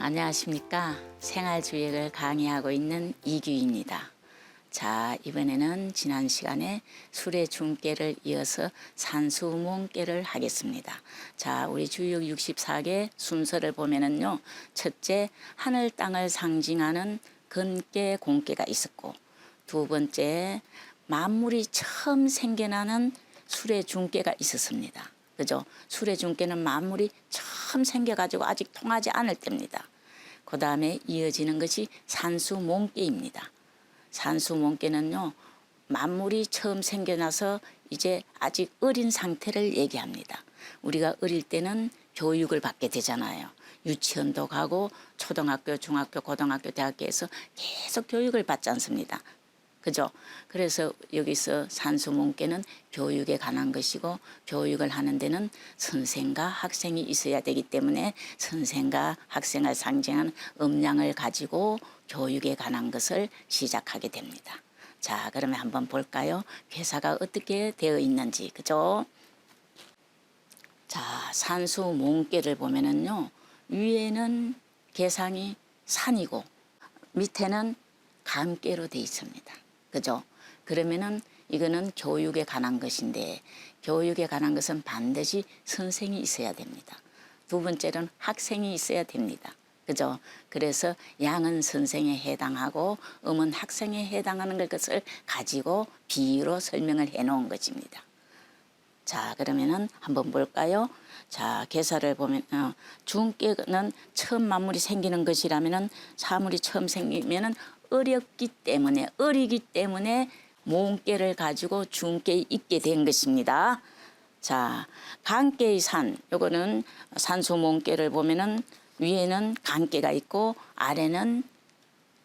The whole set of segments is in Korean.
안녕하십니까. 생활주역을 강의하고 있는 이규입니다. 자, 이번에는 지난 시간에 술의 중계를 이어서 산수몽계를 하겠습니다. 자, 우리 주역 64개 순서를 보면은요, 첫째, 하늘 땅을 상징하는 건계 공계가 있었고, 두 번째, 만물이 처음 생겨나는 술의 중계가 있었습니다. 그죠? 술의 중계는 만물이 처음 생겨가지고 아직 통하지 않을 때입니다. 그 다음에 이어지는 것이 산수몽계입니다. 산수몽계는요, 만물이 처음 생겨나서 이제 아직 어린 상태를 얘기합니다. 우리가 어릴 때는 교육을 받게 되잖아요. 유치원도 가고 초등학교, 중학교, 고등학교, 대학교에서 계속 교육을 받지 않습니다. 그죠? 그래서 여기서 산수몽계는 교육에 관한 것이고, 교육을 하는 데는 선생과 학생이 있어야 되기 때문에 선생과 학생을 상징하는 음양을 가지고 교육에 관한 것을 시작하게 됩니다. 자, 그러면 한번 볼까요? 괴사가 어떻게 되어 있는지. 그죠? 자, 산수몽계를 보면은요, 위에는 계상이 산이고 밑에는 감계로 되어 있습니다. 그죠? 그러면은 이거는 교육에 관한 것인데, 교육에 관한 것은 반드시 선생이 있어야 됩니다. 두 번째는 학생이 있어야 됩니다. 그죠? 그래서 양은 선생에 해당하고 음은 학생에 해당하는 것을 가지고 비유로 설명을 해 놓은 것입니다. 자, 그러면은 한번 볼까요? 자, 계사를 보면 중계는 처음 만물이 생기는 것이라면은, 사물이 처음 생기면은 어리기 때문에 몽계를 가지고 중계에 있게 된 것입니다. 자, 간계의 산, 요거는 산수몽계를 보면은 위에는 간계가 있고 아래는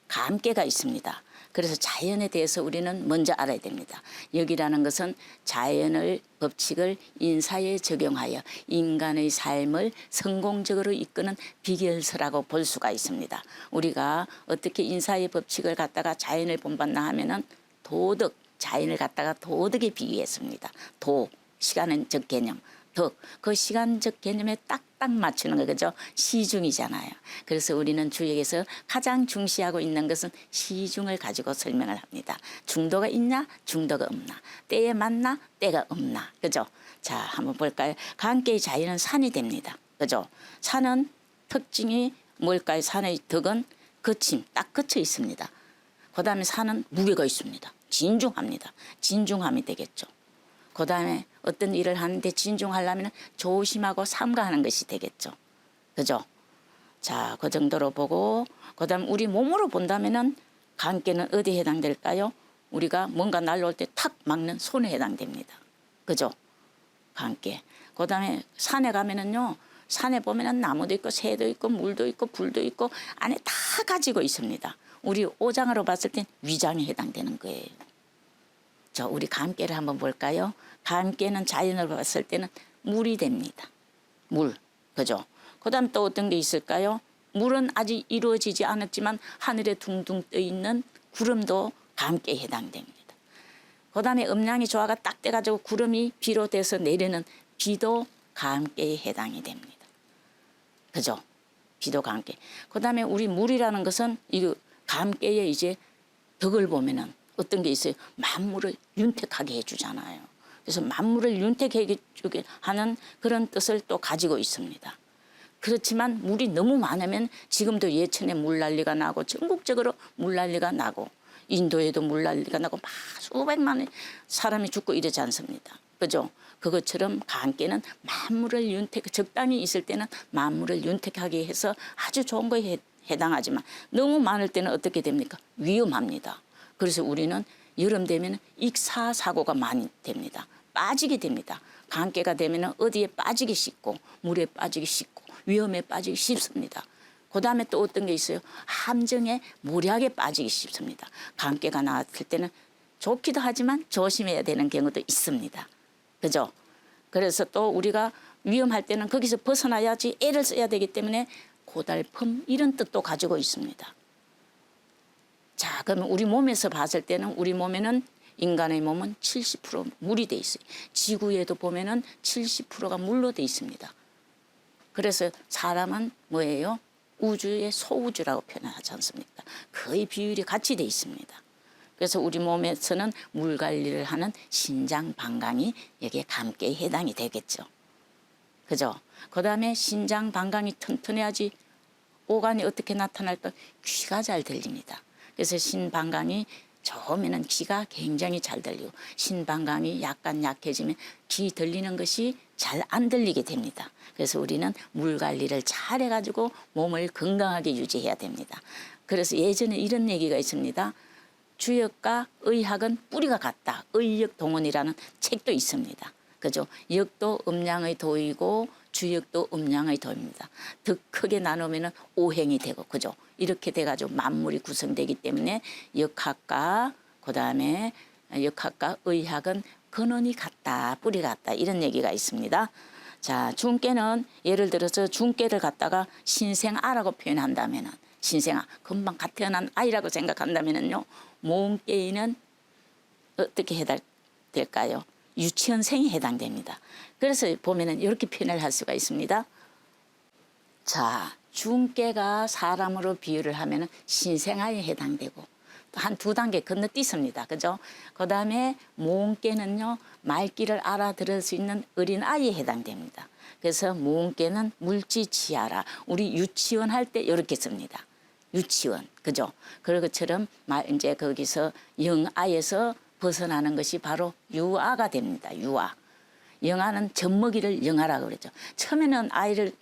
감계가 있습니다. 그래서 자연에 대해서 우리는 먼저 알아야 됩니다. 여기라는 것은 자연의 법칙을 인사에 적용하여 인간의 삶을 성공적으로 이끄는 비결서라고 볼 수가 있습니다. 우리가 어떻게 인사의 법칙을 갖다가 자연을 본받나 하면은 도덕, 자연을 갖다가 도덕에 비유했습니다. 도, 시간적 개념. 덕, 그 시간적 개념에 딱딱 맞추는 거, 그죠? 시중이잖아요. 그래서 우리는 주역에서 가장 중시하고 있는 것은 시중을 가지고 설명을 합니다. 중도가 있나, 중도가 없나, 때에 맞나, 때가 없나, 그죠? 자, 한번 볼까요? 간계의 자연은 산이 됩니다. 그죠? 산은 특징이 뭘까요? 산의 덕은 거침, 딱 거쳐 있습니다. 그 다음에 산은 무게가 있습니다. 진중합니다. 진중함이 되겠죠. 그 다음에 어떤 일을 하는데 진중하려면 조심하고 삼가하는 것이 되겠죠. 그죠? 자, 그 정도로 보고, 그 다음 우리 몸으로 본다면은 간계는 어디에 해당될까요? 우리가 뭔가 날라올 때 탁 막는 손에 해당됩니다. 그죠? 간계. 그 다음에 산에 가면은요, 산에 보면은 나무도 있고 새도 있고 물도 있고 불도 있고 안에 다 가지고 있습니다. 우리 오장으로 봤을 땐 위장에 해당되는 거예요. 저 우리 간계를 한번 볼까요? 간계는 자연으로 봤을 때는 물이 됩니다. 물, 그죠? 그 다음 또 어떤 게 있을까요? 물은 아직 이루어지지 않았지만 하늘에 둥둥 떠 있는 구름도 간계에 해당됩니다. 그 다음에 음양이 조화가 딱 돼가지고 구름이 비로 돼서 내리는 비도 간계에 해당이 됩니다. 그죠? 비도 간계. 그 다음에 우리 물이라는 것은 이 간계에 이제 덕을 보면은 어떤 게 있어요? 만물을 윤택하게 해주잖아요. 그래서 만물을 윤택하게 하는 그런 뜻을 또 가지고 있습니다. 그렇지만 물이 너무 많으면 지금도 예천에 물난리가 나고 전국적으로 물난리가 나고 인도에도 물난리가 나고 막 수백만의 사람이 죽고 이러지 않습니다. 그죠? 그것처럼 간계는 만물을 적당히 있을 때는 만물을 윤택하게 해서 아주 좋은 거에 해당하지만 너무 많을 때는 어떻게 됩니까? 위험합니다. 그래서 우리는 여름 되면 익사사고가 많이 됩니다. 빠지게 됩니다. 간계가 되면 어디에 빠지기 쉽고 물에 빠지기 쉽고 위험에 빠지기 쉽습니다. 그 다음에 또 어떤 게 있어요? 함정에 무리하게 빠지기 쉽습니다. 간계가 나왔을 때는 좋기도 하지만 조심해야 되는 경우도 있습니다. 그죠? 그래서 또 우리가 위험할 때는 거기서 벗어나야지 애를 써야 되기 때문에 고달픔 이런 뜻도 가지고 있습니다. 자, 그러면 우리 몸에서 봤을 때는 우리 몸에는 인간의 몸은 70% 물이 돼 있어요. 지구에도 보면은 70%가 물로 돼 있습니다. 그래서 사람은 뭐예요? 우주의 소우주라고 표현하지 않습니까? 거의 비율이 같이 돼 있습니다. 그래서 우리 몸에서는 물 관리를 하는 신장, 방광이 여기에 감개에 해당이 되겠죠. 그죠? 그 다음에 신장, 방광이 튼튼해야지 오간이 어떻게 나타날까? 귀가 잘 들립니다. 그래서 신방광이 좋으면 귀가 굉장히 잘 들리고 신방광이 약간 약해지면 귀 들리는 것이 잘 안 들리게 됩니다. 그래서 우리는 물 관리를 잘 해가지고 몸을 건강하게 유지해야 됩니다. 그래서 예전에 이런 얘기가 있습니다. 주역과 의학은 뿌리가 같다. 의역동원이라는 책도 있습니다. 그죠? 역도 음양의 도이고 주역도 음양의 도입니다. 더 크게 나누면 오행이 되고, 그죠? 이렇게 돼가지고 만물이 구성되기 때문에 역학과 그다음에 역학과 의학은 근원이 같다, 뿌리 같다 이런 얘기가 있습니다. 자, 중깨는 예를 들어서 중깨를 갖다가 신생아라고 표현한다면은 신생아 금방 갓 태어난 아이라고 생각한다면은요 모음깨에는 어떻게 해당될까요? 유치원생이 해당됩니다. 그래서 보면은 이렇게 표현을 할 수가 있습니다. 자, 중깨가 사람으로 비유를 하면은 신생아에 해당되고 또 한 두 단계 건너뛰습니다. 그죠? 그 다음에 모음깨는요 말귀를 알아들을 수 있는 어린 아이에 해당됩니다. 그래서 모음깨는 물지치아라. 우리 유치원 할 때 이렇게 씁니다. 유치원, 그죠? 그런 것처럼 이제 거기서 영아에서 벗어나는 것이 바로 유아가 됩니다. 유아. 영아는 젖먹이를 영아라고 그러죠. 처음에는 아이를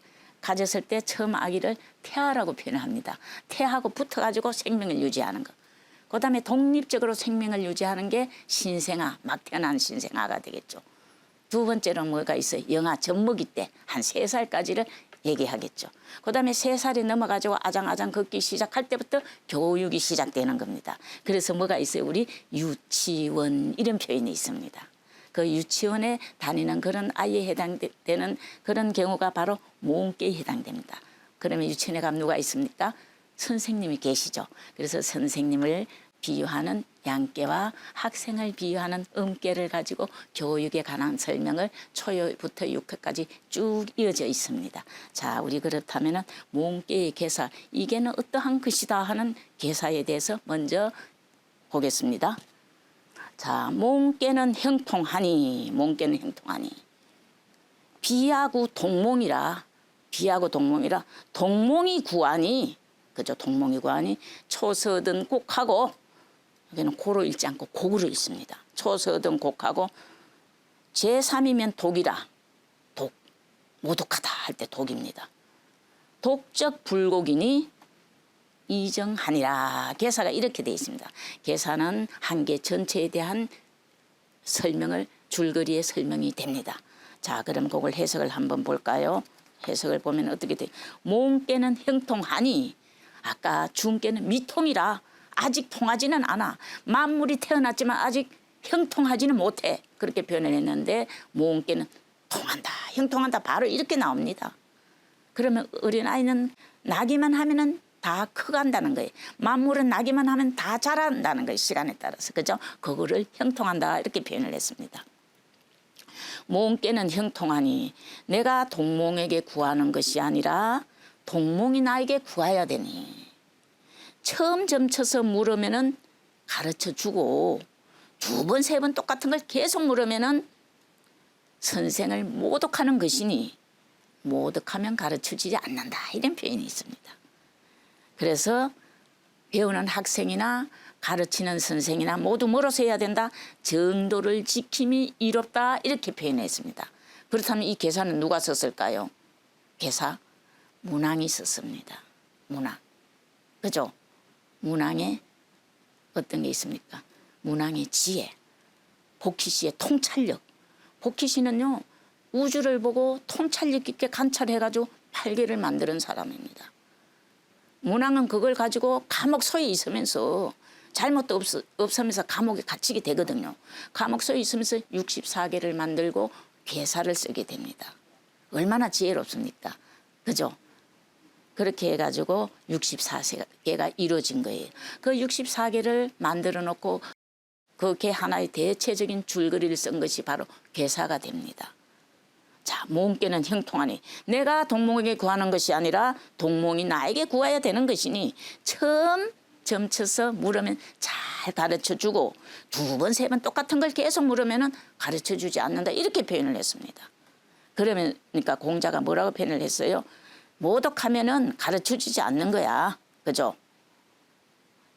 가졌을 때 처음 아기를 태아라고 표현합니다. 태하고 붙어가지고 생명을 유지하는 것. 그 다음에 독립적으로 생명을 유지하는 게 신생아, 막 태어난 신생아가 되겠죠. 두 번째로는 뭐가 있어요? 영아, 젖먹이 때 한 3살까지를 얘기하겠죠. 그 다음에 3살이 넘어가지고 아장아장 걷기 시작할 때부터 교육이 시작되는 겁니다. 그래서 뭐가 있어요? 우리 유치원 이런 표현이 있습니다. 그 유치원에 다니는 그런 아이에 해당되는 그런 경우가 바로 모음깨에 해당됩니다. 그러면 유치원에 가면 누가 있습니까? 선생님이 계시죠. 그래서 선생님을 비유하는 양깨와 학생을 비유하는 음깨를 가지고 교육에 관한 설명을 초요부터 6회까지 쭉 이어져 있습니다. 자, 우리 그렇다면은 모음깨의 개사, 이게는 어떠한 것이다 하는 개사에 대해서 먼저 보겠습니다. 자, 모음깨는 형통하니, 모음깨는 형통하니. 비하고 동몽이라, 비하고 동몽이라, 동몽이 구하니, 그죠? 동몽이 구하니, 초서든 곡하고, 여기는 고로 읽지 않고 곡으로 읽습니다. 초서든 곡하고, 제3이면 독이라, 독, 모독하다 할 때 독입니다. 독적 불곡이니, 이정하니라. 개사가 이렇게 되어 있습니다. 개사는 한 개 전체에 대한 설명을 줄거리에 설명이 됩니다. 자, 그럼 그걸 해석을 한번 볼까요? 해석을 보면 어떻게 돼요? 모음깨는 형통하니 아까 중깨는 미통이라 아직 통하지는 않아. 만물이 태어났지만 아직 형통하지는 못해. 그렇게 표현을 했는데 모음깨는 통한다, 형통한다 바로 이렇게 나옵니다. 그러면 어린아이는 나기만 하면은 다 커간다는 거예요. 만물은 나기만 하면 다 자란다는 거예요. 시간에 따라서. 그죠? 그거를 형통한다 이렇게 표현을 했습니다. 모음깨는 형통하니 내가 동몽에게 구하는 것이 아니라 동몽이 나에게 구해야 되니. 처음 점쳐서 물으면은 가르쳐 주고 두 번, 세 번 똑같은 걸 계속 물으면은 선생을 모독하는 것이니 모독하면 가르쳐주지 않는다. 이런 표현이 있습니다. 그래서 배우는 학생이나 가르치는 선생이나 모두 뭐로서 해야 된다? 정도를 지킴이 이롭다 이렇게 표현했습니다. 그렇다면 이 개사는 누가 썼을까요? 개사 문왕이 썼습니다. 문왕. 그죠? 문왕에 어떤 게 있습니까? 문왕의 지혜, 복희씨의 통찰력. 복희씨는요 우주를 보고 통찰력 있게 관찰해가지고 팔계를 만드는 사람입니다. 문왕은 그걸 가지고 감옥소에 있으면서 잘못도 없으면서 감옥에 갇히게 되거든요. 감옥소에 있으면서 64개를 만들고 괴사를 쓰게 됩니다. 얼마나 지혜롭습니까? 그죠? 그렇게 해가지고 64개가 이루어진 거예요. 그 64개를 만들어 놓고 그 개 하나의 대체적인 줄거리를 쓴 것이 바로 괴사가 됩니다. 자, 몽께는 형통하니 내가 동몽에게 구하는 것이 아니라 동몽이 나에게 구해야 되는 것이니 처음 점쳐서 물으면 잘 가르쳐주고 두 번, 세 번 똑같은 걸 계속 물으면 가르쳐주지 않는다. 이렇게 표현을 했습니다. 그러니까 공자가 뭐라고 표현을 했어요? 모독하면은 가르쳐주지 않는 거야. 그죠?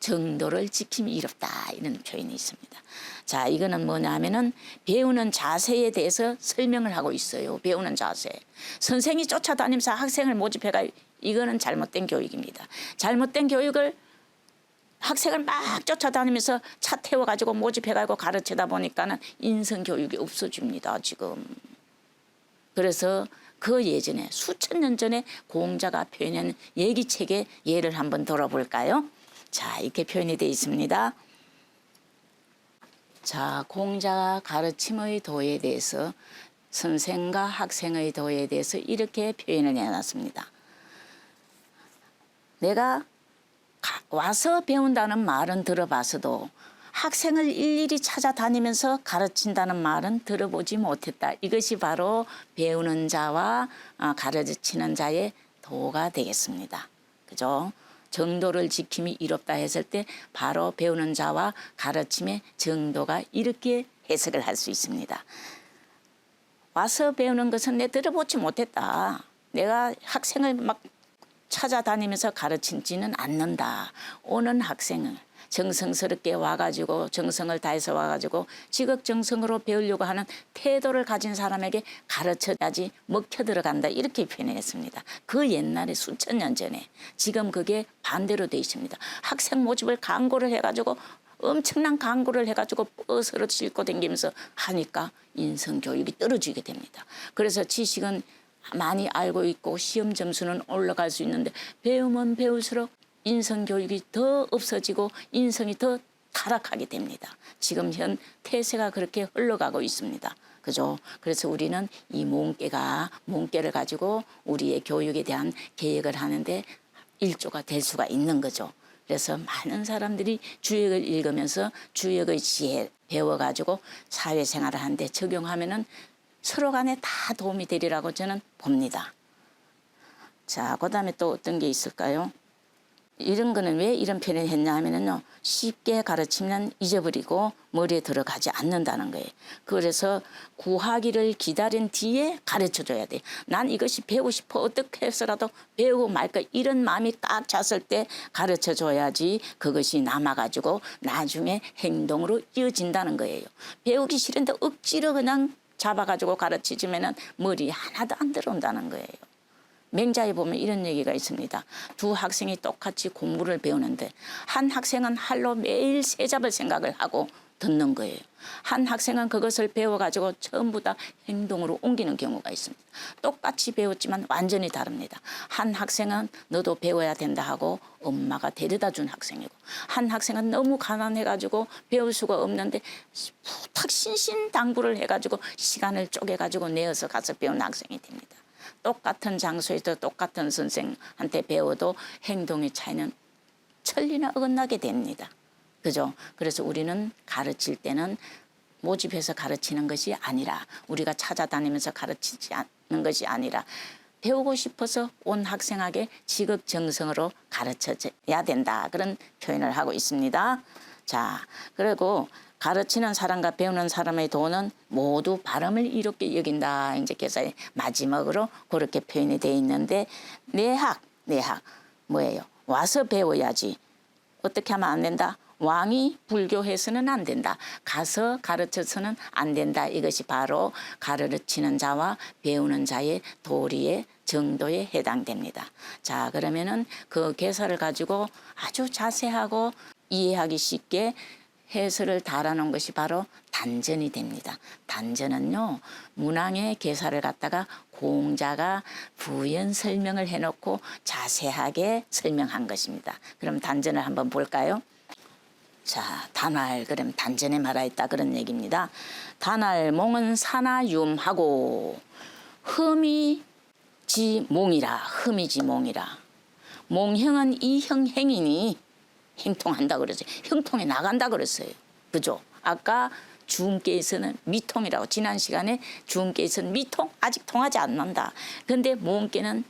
정도를 지킴이 이롭다. 이런 표현이 있습니다. 자, 이거는 뭐냐 하면은 배우는 자세에 대해서 설명을 하고 있어요. 배우는 자세. 선생이 쫓아다니면서 학생을 모집해가 이거는 잘못된 교육입니다. 잘못된 교육을 학생을 막 쫓아다니면서 차 태워가지고 모집해가지고 가르치다 보니까는 인성교육이 없어집니다, 지금. 그래서 그 예전에 수천 년 전에 공자가 표현한 얘기책의 예를 한번 들어볼까요? 자, 이렇게 표현이 되어 있습니다. 자, 공자가 가르침의 도에 대해서 선생과 학생의 도에 대해서 이렇게 표현을 해놨습니다. 내가 와서 배운다는 말은 들어봤어도 학생을 일일이 찾아다니면서 가르친다는 말은 들어보지 못했다. 이것이 바로 배우는 자와 가르치는 자의 도가 되겠습니다. 그죠? 정도를 지킴이 이롭다 했을 때 바로 배우는 자와 가르침의 정도가 이렇게 해석을 할 수 있습니다. 와서 배우는 것은 내 들어보지 못했다. 내가 학생을 막 찾아다니면서 가르치지는 않는다. 오는 학생은 정성스럽게 와가지고 정성을 다해서 와가지고 지극정성으로 배우려고 하는 태도를 가진 사람에게 가르쳐야지 먹혀 들어간다. 이렇게 표현했습니다. 그 옛날에 수천 년 전에. 지금 그게 반대로 돼 있습니다. 학생 모집을 광고를 해가지고 엄청난 광고를 해가지고 버스로 싣고 다니면서 하니까 인성교육이 떨어지게 됩니다. 그래서 지식은 많이 알고 있고 시험 점수는 올라갈 수 있는데 배우면 배울수록 인성교육이 더 없어지고 인성이 더 타락하게 됩니다. 지금 현 태세가 그렇게 흘러가고 있습니다. 그죠? 그래서 우리는 이 몽깨를 가지고 우리의 교육에 대한 계획을 하는데 일조가 될 수가 있는 거죠. 그래서 많은 사람들이 주역을 읽으면서 주역의 지혜 배워가지고 사회생활을 하는데 적용하면은 서로 간에 다 도움이 되리라고 저는 봅니다. 자, 그 다음에 또 어떤 게 있을까요? 이런 거는 왜 이런 표현을 했냐 하면은요, 쉽게 가르치면 잊어버리고 머리에 들어가지 않는다는 거예요. 그래서 구하기를 기다린 뒤에 가르쳐 줘야 돼. 난 이것이 배우고 싶어. 어떻게 해서라도 배우고 말까. 이런 마음이 꽉 찼을 때 가르쳐 줘야지 그것이 남아가지고 나중에 행동으로 이어진다는 거예요. 배우기 싫은데 억지로 그냥 잡아가지고 가르치지면은 머리 하나도 안 들어온다는 거예요. 맹자에 보면 이런 얘기가 있습니다. 두 학생이 똑같이 공부를 배우는데 한 학생은 할로 매일 새 잡을 생각을 하고 듣는 거예요. 한 학생은 그것을 배워가지고 전부 다 행동으로 옮기는 경우가 있습니다. 똑같이 배웠지만 완전히 다릅니다. 한 학생은 너도 배워야 된다 하고 엄마가 데려다 준 학생이고 한 학생은 너무 가난해가지고 배울 수가 없는데 부탁 신신당부를 해가지고 시간을 쪼개가지고 내어서 가서 배운 학생이 됩니다. 똑같은 장소에서 똑같은 선생한테 배워도 행동의 차이는 천리나 어긋나게 됩니다. 그죠? 그래서 우리는 가르칠 때는 모집해서 가르치는 것이 아니라 우리가 찾아다니면서 가르치지 않는 것이 아니라 배우고 싶어서 온 학생에게 지극정성으로 가르쳐야 된다. 그런 표현을 하고 있습니다. 자, 그리고 가르치는 사람과 배우는 사람의 도는 모두 바람을 이롭게 여긴다. 이제 교사의 마지막으로 그렇게 표현이 되어 있는데 내학 뭐예요? 와서 배워야지. 어떻게 하면 안 된다? 왕이 불교해서는 안 된다. 가서 가르쳐서는 안 된다. 이것이 바로 가르치는 자와 배우는 자의 도리의 정도에 해당됩니다. 자, 그러면은 그 개사를 가지고 아주 자세하고 이해하기 쉽게 해설을 달아놓은 것이 바로 단전이 됩니다. 단전은요, 문왕의 개사를 갖다가 공자가 부연 설명을 해놓고 자세하게 설명한 것입니다. 그럼 단전을 한번 볼까요? 자, 단활, 그럼 단전에 말하였다 그런 얘기입니다. 단활, 몽은 사나윰하고 흠이지 몽이라. 흠이지 몽이라. 몽형은 이형 행이니 행통한다 그랬어요. 형통에 나간다 그랬어요. 그죠? 아까 중께에서는 미통이라고 지난 시간에 중께에서는 미통 아직 통하지 않는다. 그런데 모음께는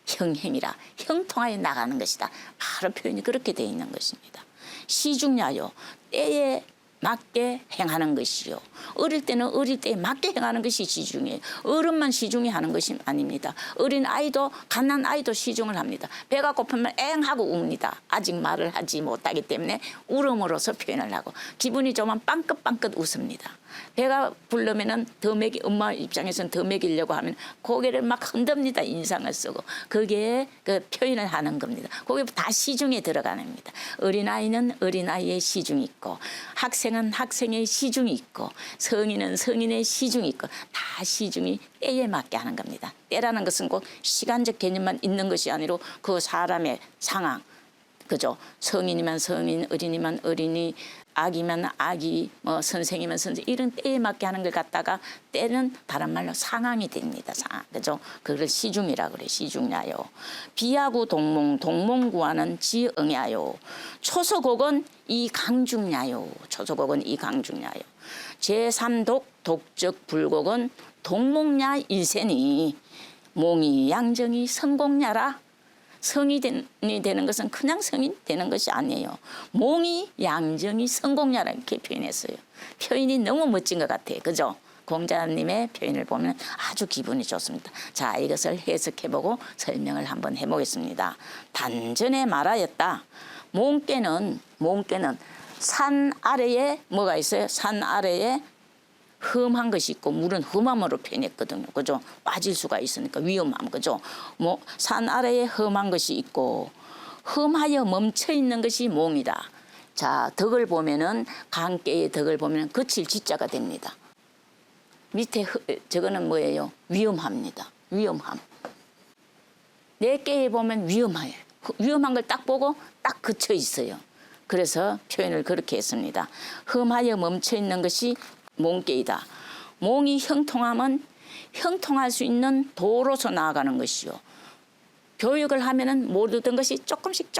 형행이라 형통하여 나가는 것이다. 바로 표현이 그렇게 되어 있는 것입니다. 시중야요 때에 맞게 행하는 것이요. 어릴 때는 어릴 때에 맞게 행하는 것이 시중이에요. 어른만 시중이 하는 것이 아닙니다. 어린 아이도 갓난 아이도 시중을 합니다. 배가 고프면 엥 하고 웁니다. 아직 말을 하지 못하기 때문에 울음으로써 표현을 하고 기분이 좋으면 빵긋빵긋 웃습니다. 배가 부르면은 더 먹이 엄마 입장에서는 더 먹이려고 하면 고개를 막 흔듭니다. 인상을 쓰고 그게 그 표현을 하는 겁니다. 그게 다 시중에 들어가는 겁니다. 어린아이는 어린아이의 시중이 있고 학생은 학생의 시중이 있고 성인은 성인의 시중이 있고 다 시중이 때에 맞게 하는 겁니다. 때라는 것은 꼭 시간적 개념만 있는 것이 아니라 그 사람의 상황 그죠? 성인이면 성인, 어린이면 어린이, 아기면 아기, 뭐 선생이면 선생 이런 때에 맞게 하는 걸 갖다가 때는 다른 말로 상황이 됩니다. 상황, 그죠? 그걸 시중이라고 그래. 시중야요. 비하구 동몽, 동몽구하는 지응야요. 초서곡은 이 강중야요. 초서곡은 이 강중야요. 제3독 독적 불곡은 동몽야 일세니 몽이 양정이 성공야라. 성인이 되는 것은 그냥 성인 되는 것이 아니에요. 몽이 양정이 성공야라 이렇게 표현했어요. 표현이 너무 멋진 것 같아요. 그죠? 공자님의 표현을 보면 아주 기분이 좋습니다. 자, 이것을 해석해보고 설명을 한번 해보겠습니다. 단전에 말하였다. 몽께는 산 아래에 뭐가 있어요? 산 아래에 험한 것이 있고 물은 험함으로 표현했거든요. 그죠? 빠질 수가 있으니까 위험함. 그죠? 뭐 산 아래에 험한 것이 있고 험하여 멈춰 있는 것이 몽이다. 자, 덕을 보면은 강깨의 덕을 보면은 거칠 지자가 됩니다. 밑에 저거는 뭐예요? 위험합니다. 위험함. 내 깨에 보면 위험해요. 위험한 걸 딱 보고 딱 그쳐 있어요. 그래서 표현을 그렇게 했습니다. 험하여 멈춰 있는 것이 몽깨이다. 몽이 형통하면 형통할 수 있는 도로서 나아가는 것이요. 교육을 하면은 모든 것이 조금씩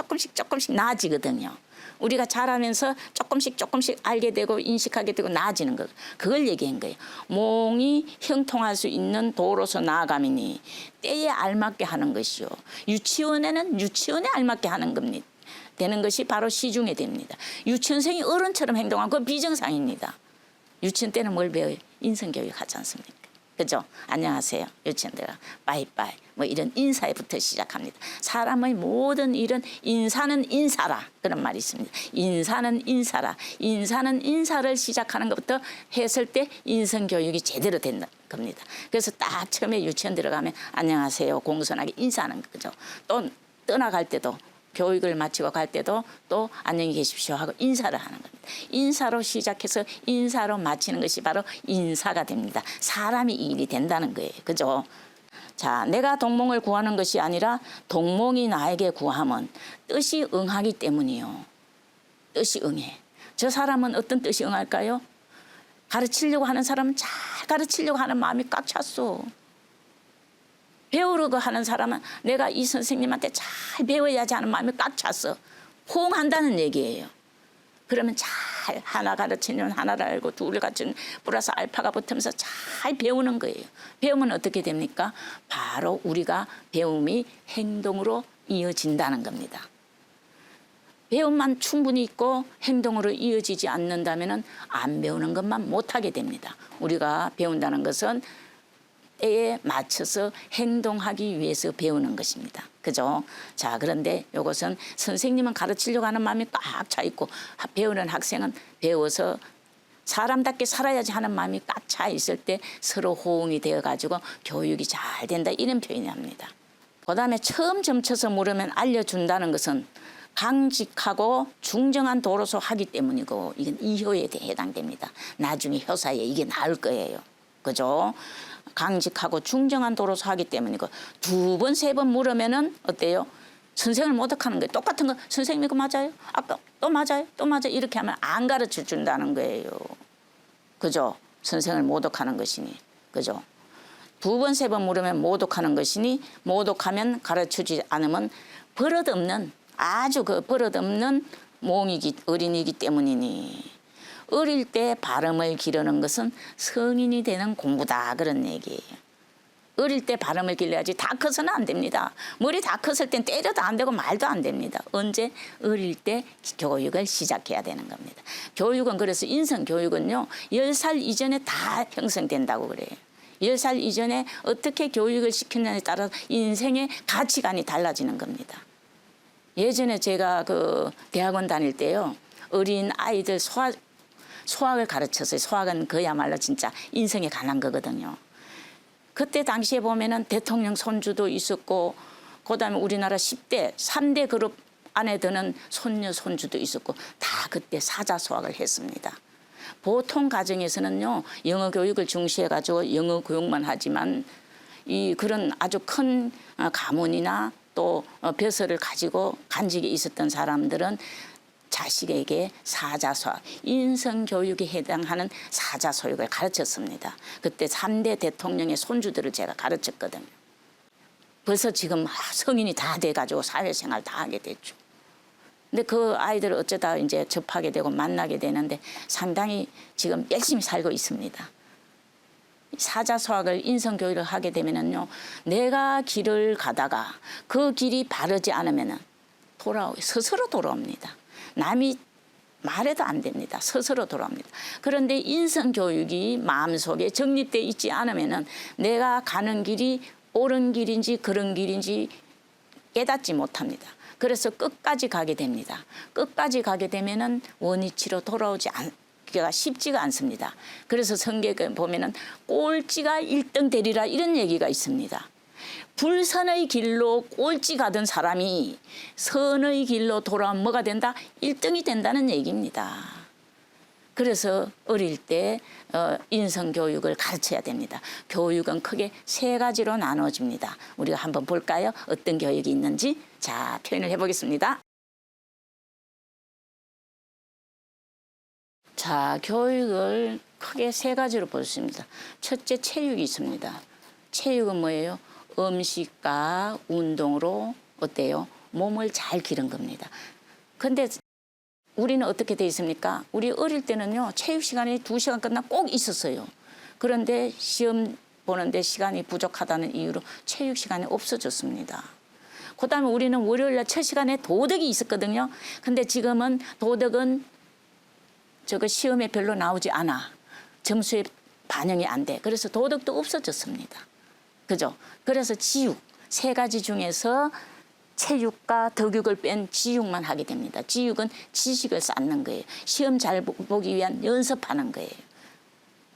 나아지거든요. 우리가 자라면서 조금씩 알게 되고 인식하게 되고 나아지는 것. 그걸 얘기한 거예요. 몽이 형통할 수 있는 도로서 나아가미니 때에 알맞게 하는 것이요. 유치원에는 유치원에 알맞게 하는 겁니다. 되는 것이 바로 시중에 됩니다. 유치원생이 어른처럼 행동하고 그건 비정상입니다. 유치원 때는 뭘 배워요? 인성교육 하지 않습니까? 그죠? 안녕하세요. 유치원들아 빠이빠이 뭐 이런 인사에부터 시작합니다. 사람의 모든 일은 인사는 인사라 그런 말이 있습니다. 인사는 인사라. 인사는 인사를 시작하는 것부터 했을 때 인성교육이 제대로 된다 겁니다. 그래서 딱 처음에 유치원 들어가면 안녕하세요 공손하게 인사하는 거죠. 또 떠나갈 때도 교육을 마치고 갈 때도 또 안녕히 계십시오 하고 인사를 하는 겁니다. 인사로 시작해서 인사로 마치는 것이 바로 인사가 됩니다. 사람이 일이 된다는 거예요. 그죠? 자, 내가 동몽을 구하는 것이 아니라 동몽이 나에게 구하면 뜻이 응하기 때문이요. 뜻이 응해. 저 사람은 어떤 뜻이 응할까요? 가르치려고 하는 사람은 잘 가르치려고 하는 마음이 꽉 찼어. 배우려고 하는 사람은 내가 이 선생님한테 잘 배워야지 하는 마음이 꽉 찼어. 호응한다는 얘기예요. 그러면 잘 하나 가르치면 하나를 알고 둘을 가르치면 플러스 알파가 붙으면서 잘 배우는 거예요. 배우면 어떻게 됩니까? 바로 우리가 배움이 행동으로 이어진다는 겁니다. 배움만 충분히 있고 행동으로 이어지지 않는다면 안 배우는 것만 못하게 됩니다. 우리가 배운다는 것은 때에 맞춰서 행동하기 위해서 배우는 것입니다. 그죠? 자, 그런데 이것은 선생님은 가르치려고 하는 마음이 꽉 차 있고 배우는 학생은 배워서 사람답게 살아야지 하는 마음이 꽉 차 있을 때 서로 호응이 되어가지고 교육이 잘 된다 이런 표현을 합니다. 그 다음에 처음 점쳐서 물으면 알려준다는 것은 강직하고 중정한 도로서 하기 때문이고 이건 이효에 해당됩니다. 나중에 효사에 이게 나을 거예요. 그죠? 강직하고 중정한 도로서 하기 때문이고 두 번, 세 번 물으면은 어때요? 선생을 모독하는 거예요. 똑같은 거 선생님 이거 맞아요? 아까 또 맞아요? 또 맞아요? 이렇게 하면 안 가르쳐 준다는 거예요. 그죠? 선생을 모독하는 것이니. 그죠? 두 번, 세 번 물으면 모독하는 것이니 모독하면 가르쳐주지 않으면 버릇없는 아주 그 버릇없는 몽이기 어린이기 때문이니 어릴 때 발음을 기르는 것은 성인이 되는 공부다 그런 얘기예요. 어릴 때 발음을 길러야지 다 커서는 안 됩니다. 머리 다 컸을 땐 때려도 안 되고 말도 안 됩니다. 언제? 어릴 때 교육을 시작해야 되는 겁니다. 교육은 그래서 인성교육은요. 10살 이전에 다 형성된다고 그래요. 10살 이전에 어떻게 교육을 시키느냐에 따라 인생의 가치관이 달라지는 겁니다. 예전에 제가 그 대학원 다닐 때요. 어린 아이들 소학을 가르쳤어요. 소학은 그야말로 진짜 인성에 관한 거거든요. 그때 당시에 보면은 대통령 손주도 있었고 그다음에 우리나라 10대, 3대 그룹 안에 드는 손녀, 손주도 있었고 다 그때 사자소학을 했습니다. 보통 가정에서는요. 영어 교육을 중시해가지고 영어 교육만 하지만 이 그런 아주 큰 가문이나 또 벼슬을 가지고 간직이 있었던 사람들은 자식에게 사자소학, 인성교육에 해당하는 사자소육을 가르쳤습니다. 그때 3대 대통령의 손주들을 제가 가르쳤거든요. 벌써 지금 성인이 다 돼가지고 사회생활 다 하게 됐죠. 근데 그 아이들을 어쩌다 이제 접하게 되고 만나게 되는데 상당히 지금 열심히 살고 있습니다. 사자소학을 인성교육을 하게 되면은요, 내가 길을 가다가 그 길이 바르지 않으면은 스스로 돌아옵니다. 남이 말해도 안 됩니다. 스스로 돌아옵니다. 그런데 인성교육이 마음속에 정립되어 있지 않으면은 내가 가는 길이 옳은 길인지 그런 길인지 깨닫지 못합니다. 그래서 끝까지 가게 됩니다. 끝까지 가게 되면은 원위치로 돌아오지 않기가 쉽지가 않습니다. 그래서 성경에 보면은 꼴찌가 1등 되리라 이런 얘기가 있습니다. 불선의 길로 꼴찌 가던 사람이 선의 길로 돌아오면 뭐가 된다? 1등이 된다는 얘기입니다. 그래서 어릴 때 인성교육을 가르쳐야 됩니다. 교육은 크게 3가지로 나눠집니다. 우리가 한번 볼까요? 어떤 교육이 있는지. 자, 표현을 해보겠습니다. 자, 교육을 크게 3가지로 볼 수 있습니다. 첫째, 체육이 있습니다. 체육은 뭐예요? 음식과 운동으로 어때요? 몸을 잘 기른 겁니다. 근데 우리는 어떻게 돼 있습니까? 우리 어릴 때는요, 체육 시간이 2시간 끝나 꼭 있었어요. 그런데 시험 보는데 시간이 부족하다는 이유로 체육 시간이 없어졌습니다. 그다음에 우리는 월요일날 첫 시간에 도덕이 있었거든요. 근데 지금은 도덕은 저거 시험에 별로 나오지 않아. 점수에 반영이 안 돼. 그래서 도덕도 없어졌습니다. 그죠? 그래서 지육, 3가지 중에서 체육과 덕육을 뺀 지육만 하게 됩니다. 지육은 지식을 쌓는 거예요. 시험 잘 보기 위한 연습하는 거예요.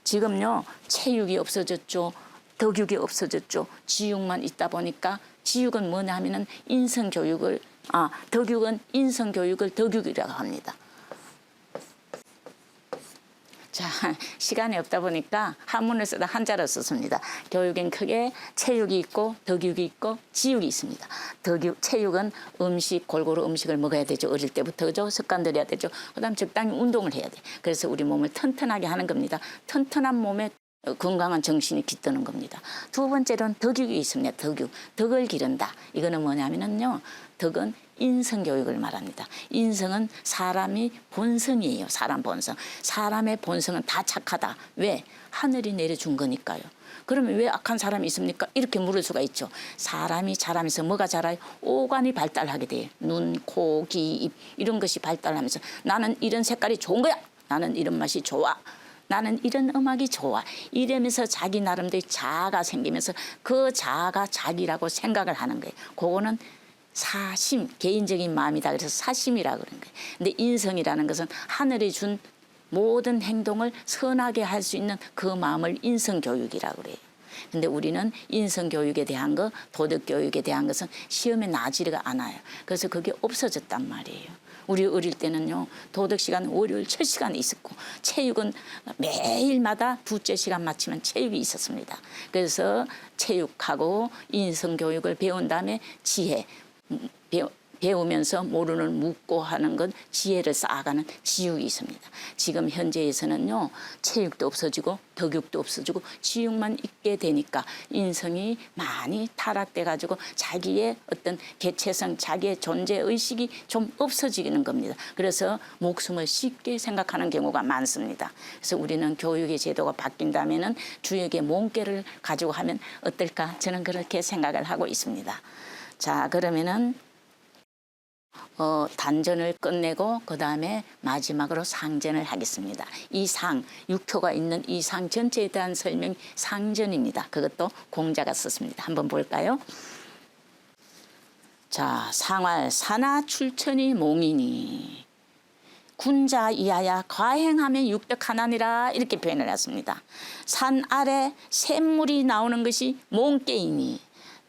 지금요, 체육이 없어졌죠. 덕육이 없어졌죠. 지육만 있다 보니까 지육은 뭐냐 하면은 덕육은 인성교육을 덕육이라고 합니다. 자, 시간이 없다 보니까 한문을 쓰다 한자로 썼습니다. 교육엔 크게 체육이 있고 덕육이 있고 지육이 있습니다. 체육은 골고루 음식을 먹어야 되죠. 어릴 때부터 그죠? 습관 들여야 되죠. 그다음 적당히 운동을 해야 돼. 그래서 우리 몸을 튼튼하게 하는 겁니다. 튼튼한 몸에 건강한 정신이 깃드는 겁니다. 2번째로는 덕육이 있습니다. 덕을 기른다. 이거는 뭐냐면요. 덕은 인성교육을 말합니다. 인성은 사람이 본성이에요. 사람 본성. 사람의 본성은 다 착하다. 왜? 하늘이 내려준 거니까요. 그러면 왜 악한 사람이 있습니까? 이렇게 물을 수가 있죠. 사람이 자라면서 뭐가 자라요? 오감이 발달하게 돼요. 눈, 코, 귀, 입 이런 것이 발달하면서 나는 이런 색깔이 좋은 거야. 나는 이런 맛이 좋아. 나는 이런 음악이 좋아. 이러면서 자기 나름대로 자아가 생기면서 그 자아가 자기라고 생각을 하는 거예요. 그거는 사심, 개인적인 마음이다. 그래서 사심이라고 그러는 거예요. 근데 인성이라는 것은 하늘이 준 모든 행동을 선하게 할 수 있는 그 마음을 인성교육이라고 그래요. 근데 우리는 인성교육에 대한 거, 도덕교육에 대한 것은 시험에 나지가 않아요. 그래서 그게 없어졌단 말이에요. 우리 어릴 때는요, 도덕 시간 월요일 첫 시간에 있었고, 체육은 매일마다 2째 시간 마치면 체육이 있었습니다. 그래서 체육하고 인성교육을 배운 다음에 배우면서 모르는 묻고 하는 건 지혜를 쌓아가는 지육이 있습니다. 지금 현재에서는요, 체육도 없어지고 덕육도 없어지고 지육만 있게 되니까 인성이 많이 타락돼 가지고 자기의 어떤 개체성, 자기의 존재 의식이 좀 없어지는 겁니다. 그래서 목숨을 쉽게 생각하는 경우가 많습니다. 그래서 우리는 교육의 제도가 바뀐다면은 주역의 몸깨를 가지고 하면 어떨까? 저는 그렇게 생각을 하고 있습니다. 자, 그러면은 단전을 끝내고 그 다음에 마지막으로 상전을 하겠습니다. 이 상, 6효가 있는 이 상 전체에 대한 설명이 상전입니다. 그것도 공자가 썼습니다. 한번 볼까요? 자, 상활 사나 출천이 몽이니 군자 이하야 과행하면 육덕하나니라 이렇게 표현을 했습니다. 산 아래 샘물이 나오는 것이 몽깨이니,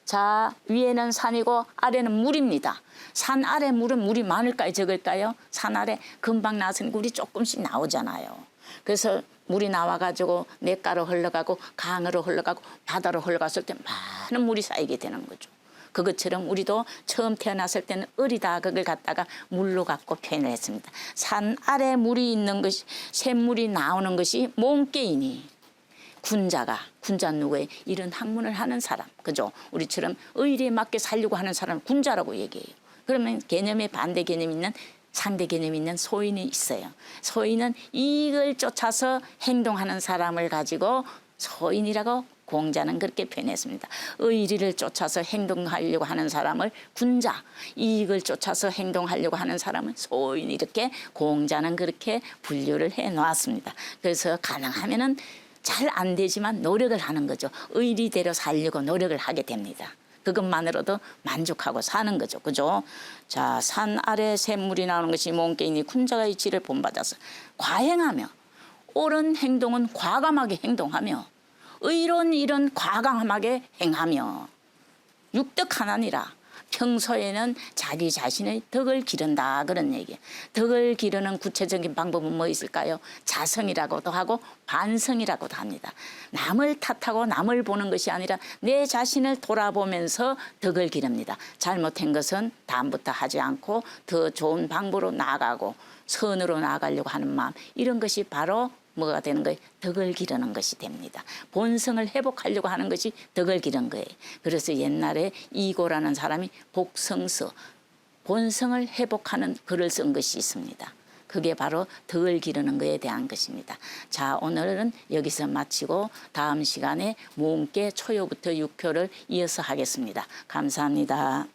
자, 위에는 산이고 아래는 물입니다. 산 아래 물은 물이 많을까요, 적을까요? 산 아래 금방 나서는 물이 조금씩 나오잖아요. 그래서 물이 나와가지고 냇가로 흘러가고 강으로 흘러가고 바다로 흘러갔을 때 많은 물이 쌓이게 되는 거죠. 그것처럼 우리도 처음 태어났을 때는 어리다, 그걸 갖다가 물로 갖고 표현을 했습니다. 산 아래 물이 있는 것이, 샘물이 나오는 것이 몽깨이니, 군자 누구예요? 이런 학문을 하는 사람, 그죠? 우리처럼 의리에 맞게 살려고 하는 사람을 군자라고 얘기해요. 그러면 개념에 반대 개념 있는, 상대 개념 있는 소인이 있어요. 소인은 이익을 쫓아서 행동하는 사람을 가지고 소인이라고 공자는 그렇게 표현했습니다. 의리를 쫓아서 행동하려고 하는 사람을 군자, 이익을 쫓아서 행동하려고 하는 사람은 소인, 이렇게 공자는 그렇게 분류를 해 놓았습니다. 그래서 가능하면은 잘 안 되지만 노력을 하는 거죠. 의리대로 살려고 노력을 하게 됩니다. 그것만으로도 만족하고 사는 거죠. 그죠? 자, 산 아래 샘물이 나오는 것이 몽깨이니 군자가 이치를 본받아서 과행하며, 옳은 행동은 과감하게 행동하며 의로운 일은 과감하게 행하며 육덕하나니라. 평소에는 자기 자신의 덕을 기른다, 그런 얘기예요. 덕을 기르는 구체적인 방법은 뭐 있을까요? 자성이라고도 하고 반성이라고도 합니다. 남을 탓하고 남을 보는 것이 아니라 내 자신을 돌아보면서 덕을 기릅니다. 잘못한 것은 다음부터 하지 않고 더 좋은 방법으로 나아가고 선으로 나아가려고 하는 마음, 이런 것이 바로 뭐가 되는 거예요? 덕을 기르는 것이 됩니다. 본성을 회복하려고 하는 것이 덕을 기른 거예요. 그래서 옛날에 이고라는 사람이 복성서, 본성을 회복하는 글을 쓴 것이 있습니다. 그게 바로 덕을 기르는 것에 대한 것입니다. 자, 오늘은 여기서 마치고 다음 시간에 몽깨 초효부터 육효를 이어서 하겠습니다. 감사합니다.